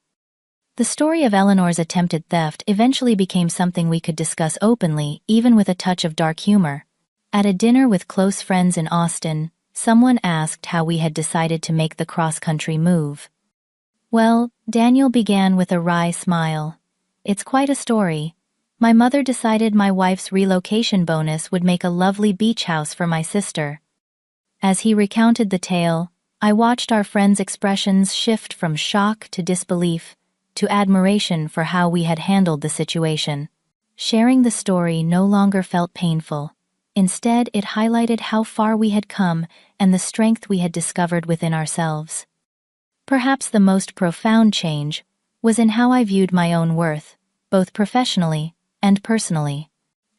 The story of Eleanor's attempted theft eventually became something we could discuss openly, even with a touch of dark humor. At a dinner with close friends in Austin, someone asked how we had decided to make the cross-country move. "Well," Daniel began with a wry smile, "it's quite a story. My mother decided my wife's relocation bonus would make a lovely beach house for my sister." As he recounted the tale, I watched our friends' expressions shift from shock to disbelief to admiration for how we had handled the situation. Sharing the story no longer felt painful. Instead, it highlighted how far we had come and the strength we had discovered within ourselves. Perhaps the most profound change was in how I viewed my own worth, both professionally and personally.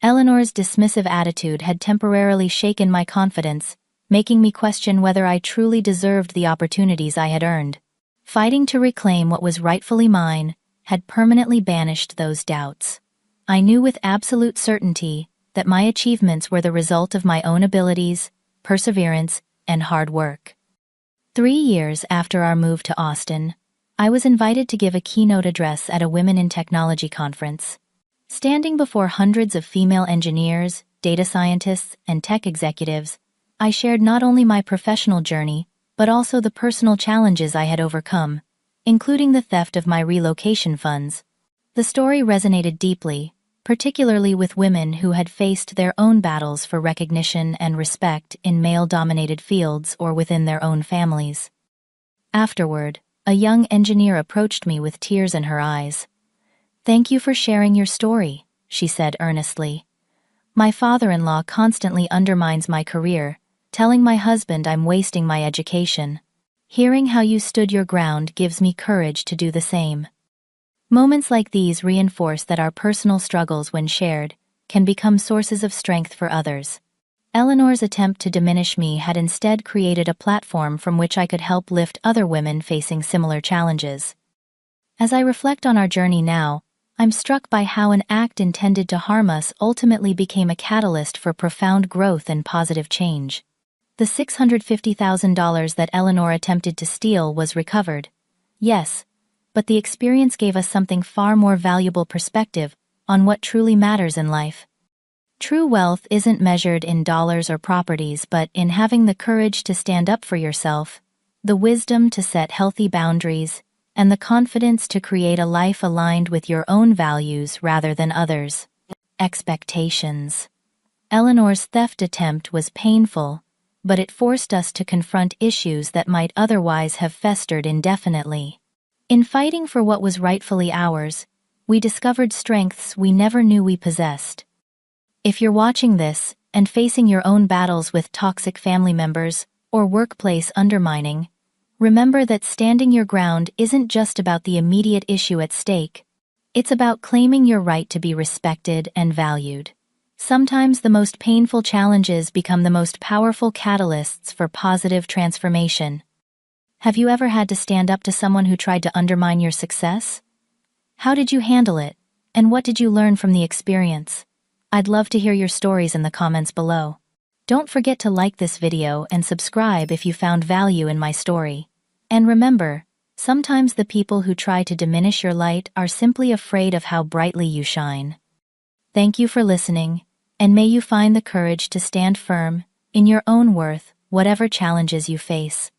Eleanor's dismissive attitude had temporarily shaken my confidence, making me question whether I truly deserved the opportunities I had earned. Fighting to reclaim what was rightfully mine had permanently banished those doubts. I knew with absolute certainty that my achievements were the result of my own abilities, perseverance, and hard work. 3 years after our move to Austin, I was invited to give a keynote address at a Women in Technology conference. Standing before hundreds of female engineers, data scientists, and tech executives, I shared not only my professional journey, but also the personal challenges I had overcome, including the theft of my relocation funds. The story resonated deeply, particularly with women who had faced their own battles for recognition and respect in male-dominated fields or within their own families. Afterward, a young engineer approached me with tears in her eyes. "Thank you for sharing your story," she said earnestly. "My father-in-law constantly undermines my career, telling my husband I'm wasting my education. Hearing how you stood your ground gives me courage to do the same. Moments like these reinforce that our personal struggles, when shared, can become sources of strength for others. Eleanor's attempt to diminish me had instead created a platform from which I could help lift other women facing similar challenges. As I reflect on our journey now, I'm struck by how an act intended to harm us ultimately became a catalyst for profound growth and positive change. The $650,000 that Eleanor attempted to steal was recovered. Yes, but the experience gave us something far more valuable: perspective on what truly matters in life. True wealth isn't measured in dollars or properties, but in having the courage to stand up for yourself, the wisdom to set healthy boundaries, and the confidence to create a life aligned with your own values rather than others' expectations. Eleanor's theft attempt was painful, but it forced us to confront issues that might otherwise have festered indefinitely. In fighting for what was rightfully ours, we discovered strengths we never knew we possessed. If you're watching this and facing your own battles with toxic family members or workplace undermining, remember that standing your ground isn't just about the immediate issue at stake. It's about claiming your right to be respected and valued. Sometimes the most painful challenges become the most powerful catalysts for positive transformation. Have you ever had to stand up to someone who tried to undermine your success? How did you handle it, and what did you learn from the experience? I'd love to hear your stories in the comments below. Don't forget to like this video and subscribe if you found value in my story. And remember, sometimes the people who try to diminish your light are simply afraid of how brightly you shine. Thank you for listening, and may you find the courage to stand firm in your own worth, whatever challenges you face.